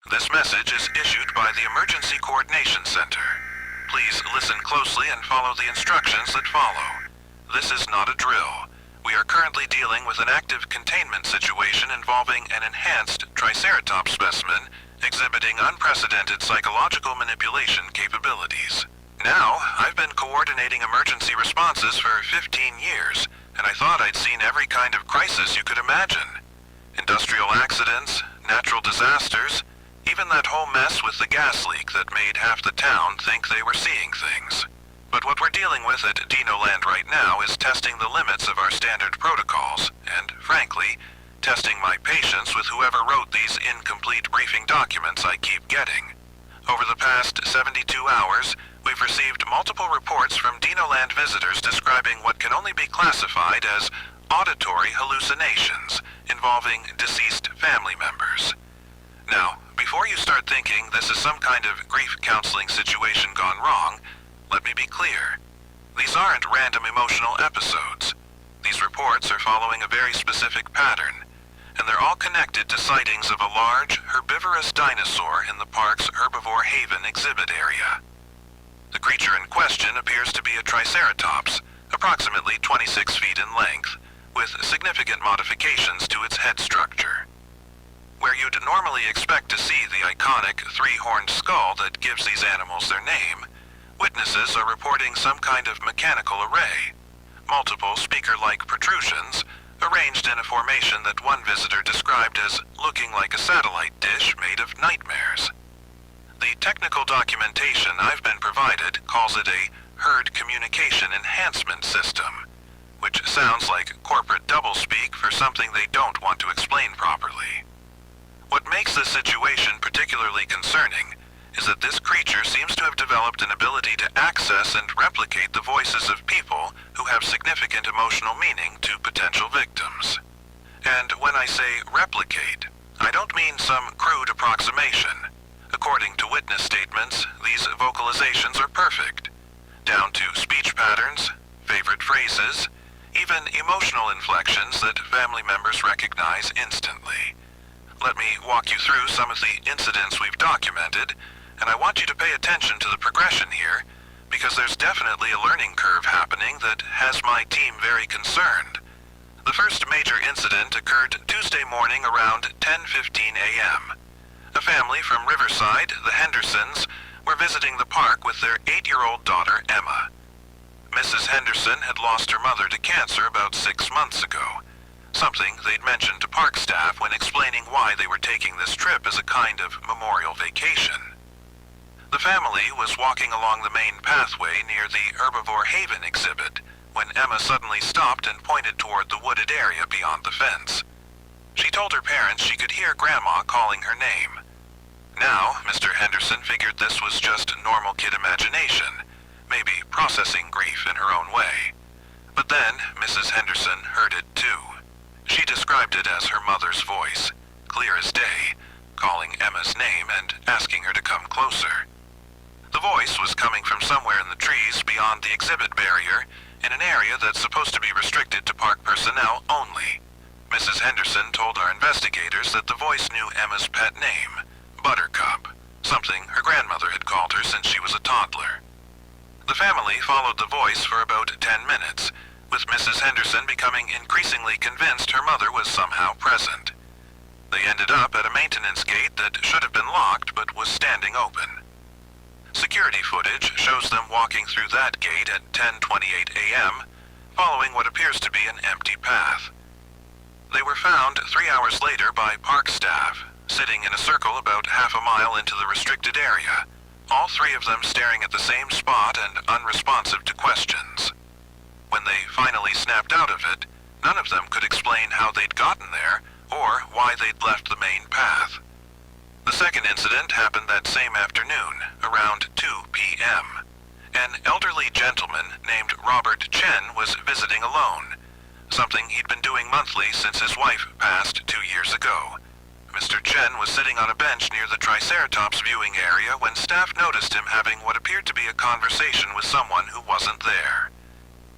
This message is issued by the Emergency Coordination Center. Please listen closely and follow the instructions that follow. This is not a drill. We are currently dealing with an active containment situation involving an enhanced Triceratops specimen exhibiting unprecedented psychological manipulation capabilities. Now, I've been coordinating emergency responses for 15 years, and I thought I'd seen every kind of crisis you could imagine. Industrial accidents, natural disasters, even that whole mess with the gas leak that made half the town think they were seeing things. But what we're dealing with at DinoLand right now is testing the limits of our standard protocols, and, frankly, testing my patience with whoever wrote these incomplete briefing documents I keep getting. Over the past 72 hours, we've received multiple reports from DinoLand visitors describing what can only be classified as auditory hallucinations involving deceased family members. Now, before you start thinking this is some kind of grief counseling situation gone wrong, let me be clear. These aren't random emotional episodes. These reports are following a very specific pattern, and they're all connected to sightings of a large, herbivorous dinosaur in the park's Herbivore Haven exhibit area. The creature in question appears to be a Triceratops, approximately 26 feet in length, with significant modifications to its head structure. Where you'd normally expect to see the iconic three-horned skull that gives these animals their name, witnesses are reporting some kind of mechanical array, multiple speaker-like protrusions, arranged in a formation that one visitor described as looking like a satellite dish made of nightmares. The technical documentation I've been provided calls it a herd communication enhancement system, which sounds like corporate doublespeak for something they don't want to explain properly. What makes this situation particularly concerning is that this creature seems to have developed an ability to access and replicate the voices of people who have significant emotional meaning to potential victims. And when I say replicate, I don't mean some crude approximation. According to witness statements, these vocalizations are perfect, down to speech patterns, favorite phrases, even emotional inflections that family members recognize instantly. Let me walk you through some of the incidents we've documented, and I want you to pay attention to the progression here, because there's definitely a learning curve happening that has my team very concerned. The first major incident occurred Tuesday morning around 10:15 a.m. A family from Riverside, the Hendersons, were visiting the park with their 8-year-old daughter, Emma. Mrs. Henderson had lost her mother to cancer about 6 months ago, something they'd mentioned to park staff when explaining why they were taking this trip as a kind of memorial vacation. The family was walking along the main pathway near the Herbivore Haven exhibit when Emma suddenly stopped and pointed toward the wooded area beyond the fence. She told her parents she could hear Grandma calling her name. Now, Mr. Henderson figured this was just normal kid imagination, maybe processing grief in her own way. But then, Mrs. Henderson heard it too. She described it as her mother's voice, clear as day, calling Emma's name and asking her to come closer. The voice was coming from somewhere in the trees beyond the exhibit barrier, in an area that's supposed to be restricted to park personnel only. Mrs. Henderson told our investigators that the voice knew Emma's pet name, Buttercup, something her grandmother had called her since she was a toddler. The family followed the voice for about 10 minutes, with Mrs. Henderson becoming increasingly convinced her mother was somehow present. They ended up at a maintenance gate that should have been locked but was standing open. Security footage shows them walking through that gate at 10:28 a.m., following what appears to be an empty path. They were found 3 hours later by park staff, sitting in a circle about half a mile into the restricted area, all three of them staring at the same spot and unresponsive to questions. When they finally snapped out of it, none of them could explain how they'd gotten there or why they'd left the main path. The second incident happened that same afternoon, around 2 p.m. An elderly gentleman named Robert Chen was visiting alone, something he'd been doing monthly since his wife passed 2 years ago. Mr. Chen was sitting on a bench near the Triceratops viewing area when staff noticed him having what appeared to be a conversation with someone who wasn't there.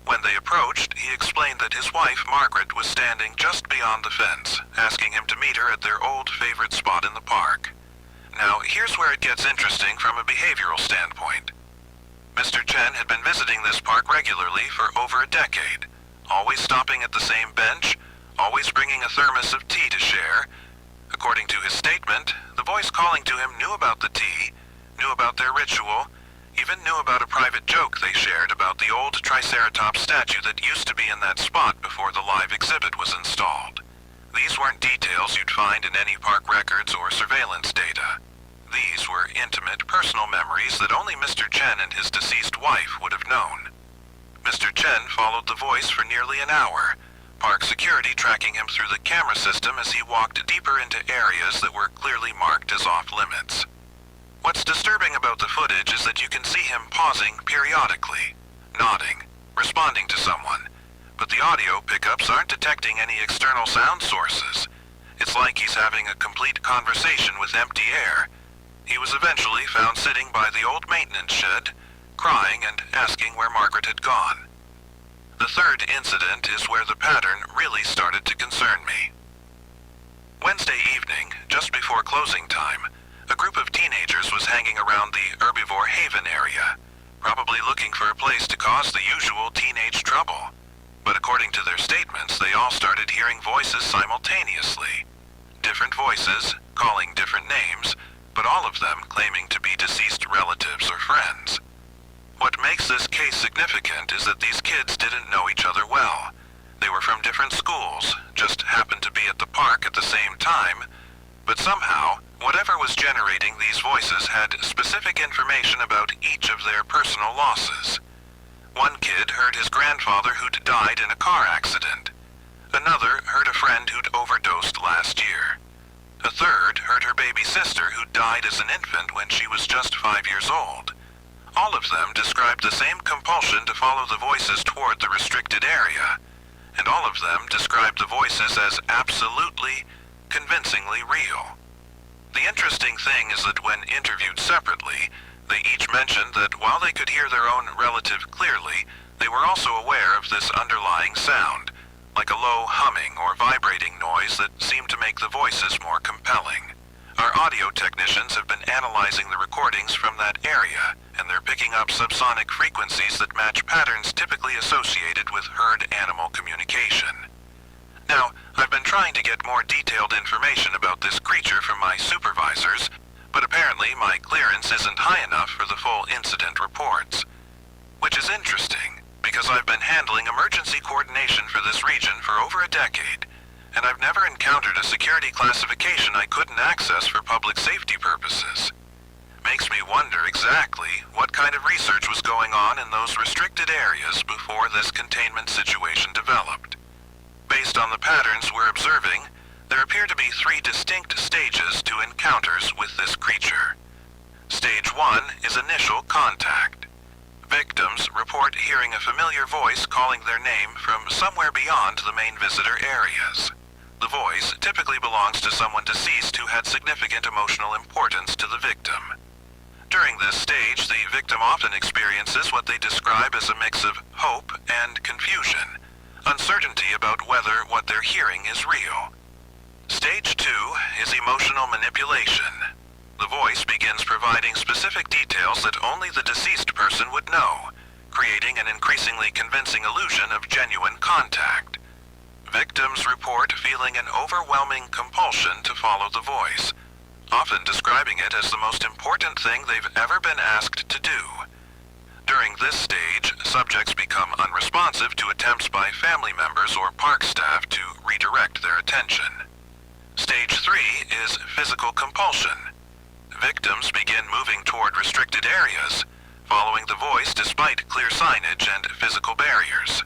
When they approached, he explained that his wife, Margaret, was standing just beyond the fence, asking him to meet her at their old favorite spot in the park. Now, here's where it gets interesting from a behavioral standpoint. Mr. Chen had been visiting this park regularly for over a decade, always stopping at the same bench, always bringing a thermos of tea to share. According to his statement, the voice calling to him knew about the tea, knew about their ritual, even knew about a private joke they shared about the old Triceratops statue that used to be in that spot before the live exhibit was installed. These weren't details you'd find in any park records or surveillance data. These were intimate, personal memories that only Mr. Chen and his deceased wife would have known. Mr. Chen followed the voice for nearly an hour, park security tracking him through the camera system as he walked deeper into areas that were clearly marked as off-limits. What's disturbing about the footage is that you can see him pausing periodically, nodding, responding to someone, but the audio pickups aren't detecting any external sound sources. It's like he's having a complete conversation with empty air. He was eventually found sitting by the old maintenance shed, crying and asking where Margaret had gone. The third incident is where the pattern really started to concern me. Wednesday evening, just before closing time, a group of teenagers was hanging around the herbivore haven area, probably looking for a place to cause the usual teenage trouble. But according to their statements, they all started hearing voices simultaneously. Different voices, calling different names, but all of them claiming to be deceased relatives or friends. What makes this case significant is that these kids didn't know each other well. They were from different schools, just happened to be at the park at the same time, but somehow, whatever was generating these voices had specific information about each of their personal losses. One kid heard his grandfather who'd died in a car accident. Another heard a friend who'd overdosed last year. A third heard her baby sister who died as an infant when she was just 5 years old. All of them described the same compulsion to follow the voices toward the restricted area, and all of them described the voices as absolutely, convincingly real. The interesting thing is that when interviewed separately, they each mentioned that while they could hear their own relative clearly, they were also aware of this underlying sound, like a low humming or vibrating noise that seemed to make the voices more compelling. Our audio technicians have been analyzing the recordings from that area, and they're picking up subsonic frequencies that match patterns typically associated with herd animal communication. Now, I've been trying to get more detailed information about this creature from my supervisors, but apparently my clearance isn't high enough for the full incident reports. Which is interesting, because I've been handling emergency coordination for this region for over a decade, and I've never encountered a security classification I couldn't access for public safety purposes. Makes me wonder exactly what kind of research was going on in those restricted areas before this containment situation developed. Based on the patterns we're observing, there appear to be 3 distinct stages to encounters with this creature. Stage 1 is initial contact. Victims report hearing a familiar voice calling their name from somewhere beyond the main visitor areas. The voice typically belongs to someone deceased who had significant emotional importance to the victim. During this stage, the victim often experiences what they describe as a mix of hope and confusion, uncertainty about whether what they're hearing is real. Stage 2 is emotional manipulation. The voice begins providing specific details that only the deceased person would know, creating an increasingly convincing illusion of genuine contact. Victims report feeling an overwhelming compulsion to follow the voice, often describing it as the most important thing they've ever been asked to do. During this stage, subjects become unresponsive to attempts by family members or park staff to redirect their attention. Stage 3 is physical compulsion. Victims begin moving toward restricted areas, following the voice despite clear signage and physical barriers.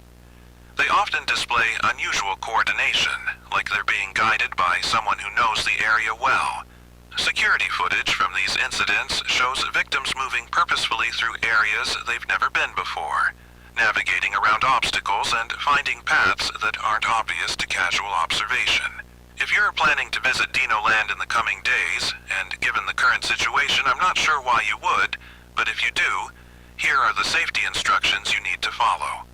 They often display unusual coordination, like they're being guided by someone who knows the area well. Security footage from these incidents shows victims moving purposefully through areas they've never been before, navigating around obstacles and finding paths that aren't obvious to casual observation. If you're planning to visit DinoLand in the coming days, and given the current situation, I'm not sure why you would, but if you do, here are the safety instructions you need to follow.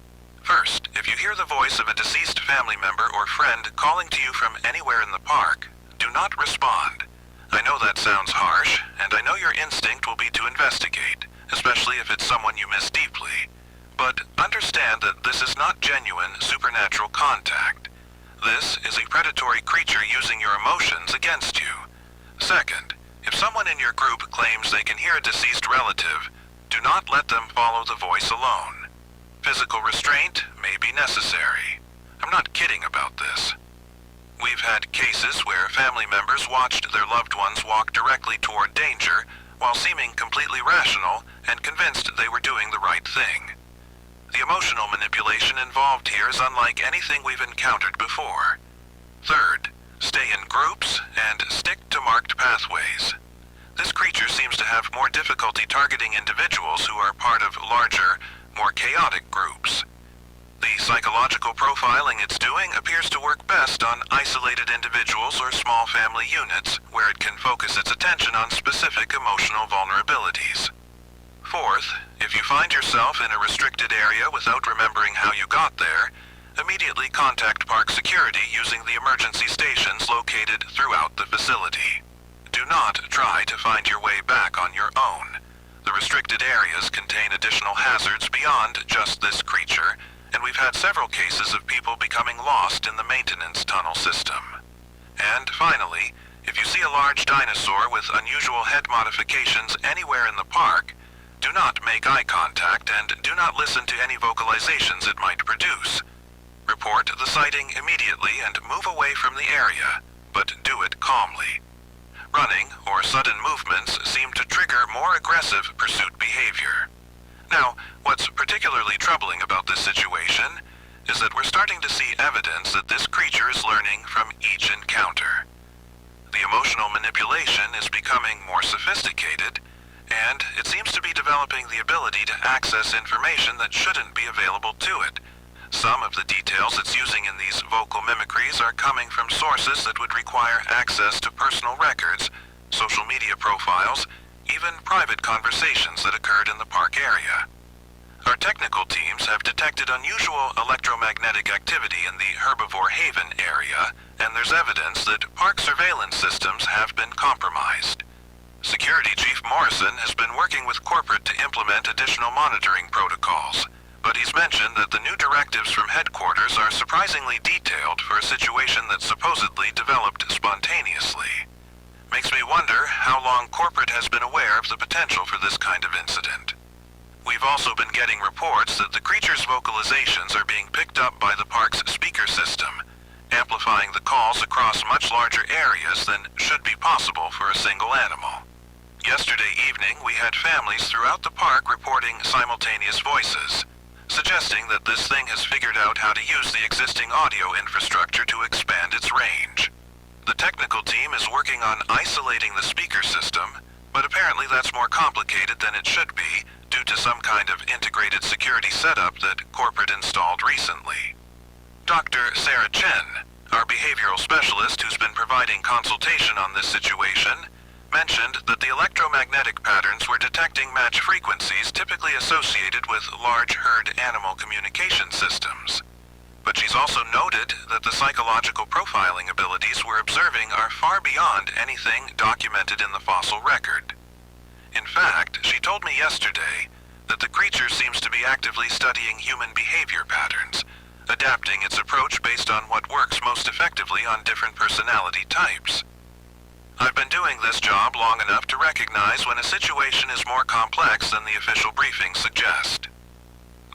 First, if you hear the voice of a deceased family member or friend calling to you from anywhere in the park, do not respond. I know that sounds harsh, and I know your instinct will be to investigate, especially if it's someone you miss deeply. But understand that this is not genuine supernatural contact. This is a predatory creature using your emotions against you. Second, if someone in your group claims they can hear a deceased relative, do not let them follow the voice alone. Physical restraint may be necessary. I'm not kidding about this. We've had cases where family members watched their loved ones walk directly toward danger while seeming completely rational and convinced they were doing the right thing. The emotional manipulation involved here is unlike anything we've encountered before. Third, stay in groups and stick to marked pathways. This creature seems to have more difficulty targeting individuals who are part of larger, more chaotic groups. The psychological profiling it's doing appears to work best on isolated individuals or small family units, where it can focus its attention on specific emotional vulnerabilities. Fourth, if you find yourself in a restricted area without remembering how you got there, immediately contact park security using the emergency stations located throughout the facility. Do not try to find your way back on your own. The restricted areas contain additional hazards beyond just this creature, and we've had several cases of people becoming lost in the maintenance tunnel system. And finally, if you see a large dinosaur with unusual head modifications anywhere in the park, do not make eye contact and do not listen to any vocalizations it might produce. Report the sighting immediately and move away from the area, but do it calmly. Running or sudden movements seem to trigger more aggressive pursuit behavior. Now, what's particularly troubling about this situation is that we're starting to see evidence that this creature is learning from each encounter. The emotional manipulation is becoming more sophisticated, and it seems to be developing the ability to access information that shouldn't be available to it. Some of the details it's using in these vocal mimicries are coming from sources that would require access to personal records, social media profiles, even private conversations that occurred in the park area. Our technical teams have detected unusual electromagnetic activity in the Herbivore Haven area, and there's evidence that park surveillance systems have been compromised. Security Chief Morrison has been working with corporate to implement additional monitoring protocols, but he's mentioned that the new directives from headquarters are surprisingly detailed for a situation that supposedly developed spontaneously. Makes me wonder how long corporate has been aware of the potential for this kind of incident. We've also been getting reports that the creature's vocalizations are being picked up by the park's speaker system, amplifying the calls across much larger areas than should be possible for a single animal. Yesterday evening, we had families throughout the park reporting simultaneous voices, suggesting that this thing has figured out how to use the existing audio infrastructure to expand its range. The technical team is working on isolating the speaker system, but apparently that's more complicated than it should be due to some kind of integrated security setup that corporate installed recently. Dr. Sarah Chen, our behavioral specialist who's been providing consultation on this situation, mentioned that the electromagnetic patterns we're detecting match frequencies typically associated with large herd animal communication systems. But she's also noted that the psychological profiling abilities we're observing are far beyond anything documented in the fossil record. In fact, she told me yesterday that the creature seems to be actively studying human behavior patterns, adapting its approach based on what works most effectively on different personality types. I've been doing this job long enough to recognize when a situation is more complex than the official briefings suggest.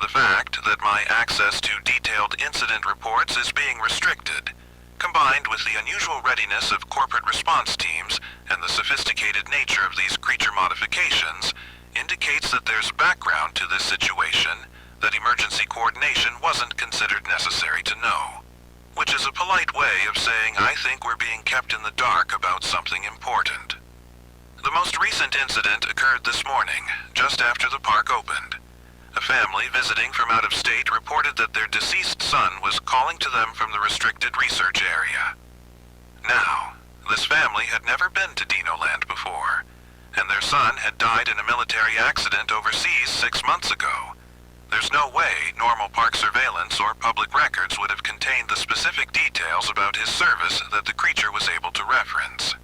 The fact that my access to detailed incident reports is being restricted, combined with the unusual readiness of corporate response teams and the sophisticated nature of these creature modifications, indicates that there's background to this situation that emergency coordination wasn't considered necessary to know. Which is a polite way of saying I think we're being kept in the dark about something important. The most recent incident occurred this morning, just after the park opened. A family visiting from out of state reported that their deceased son was calling to them from the restricted research area. Now, this family had never been to DinoLand before, and their son had died in a military accident overseas 6 months ago. There's no way normal park surveillance or public records would have contained the specific details about his service that the creature was able to reference.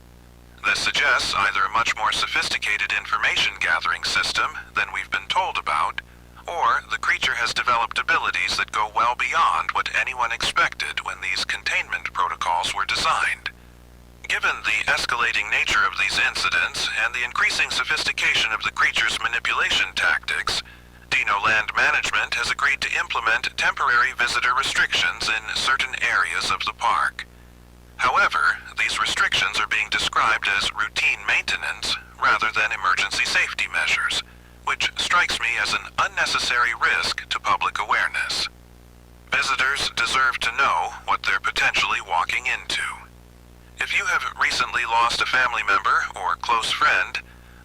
This suggests either a much more sophisticated information gathering system than we've been told about, or the creature has developed abilities that go well beyond what anyone expected when these containment protocols were designed. Given the escalating nature of these incidents and the increasing sophistication of the creature's manipulation tactics, DinoLand management has agreed to implement temporary visitor restrictions in certain areas of the park. However, these restrictions are being described as routine maintenance rather than emergency safety measures, which strikes me as an unnecessary risk to public awareness. Visitors deserve to know what they're potentially walking into. If you have recently lost a family member or close friend,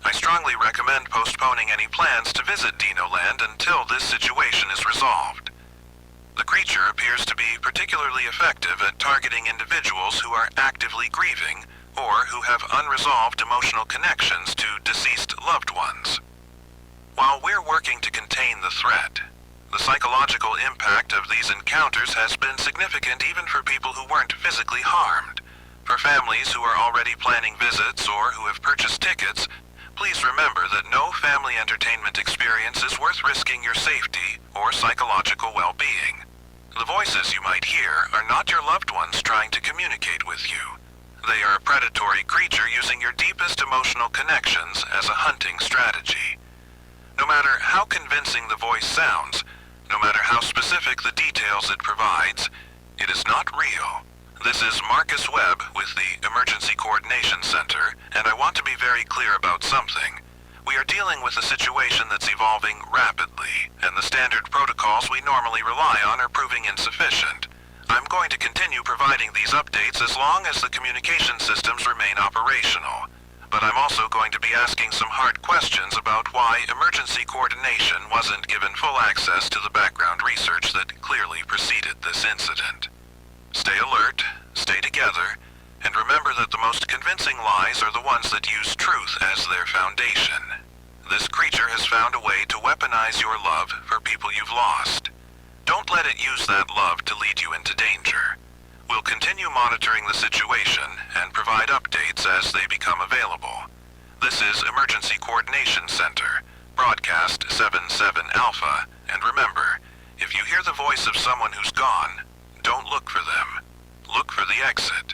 I strongly recommend postponing any plans to visit DinoLand until this situation is resolved. The creature appears to be particularly effective at targeting individuals who are actively grieving or who have unresolved emotional connections to deceased loved ones. While we're working to contain the threat, the psychological impact of these encounters has been significant even for people who weren't physically harmed. For families who are already planning visits or who have purchased tickets, please remember that no family entertainment experience is worth risking your safety or psychological well-being. The voices you might hear are not your loved ones trying to communicate with you. They are a predatory creature using your deepest emotional connections as a hunting strategy. No matter how convincing the voice sounds, no matter how specific the details it provides, it is not real. This is Marcus Webb with the Emergency Coordination Center, and I want to be very clear about something. We are dealing with a situation that's evolving rapidly, and the standard protocols we normally rely on are proving insufficient. I'm going to continue providing these updates as long as the communication systems remain operational. But I'm also going to be asking some hard questions about why emergency coordination wasn't given full access to the background research that clearly preceded this incident. Stay alert, stay together, and remember that the most convincing lies are the ones that use truth as their foundation. This creature has found a way to weaponize your love for people you've lost. Don't let it use that love to lead you into danger. We'll continue monitoring the situation and provide updates as they become available. This is Emergency Coordination Center, Broadcast 77 Alpha, and remember, if you hear the voice of someone who's gone, don't look for them. Look for the exit.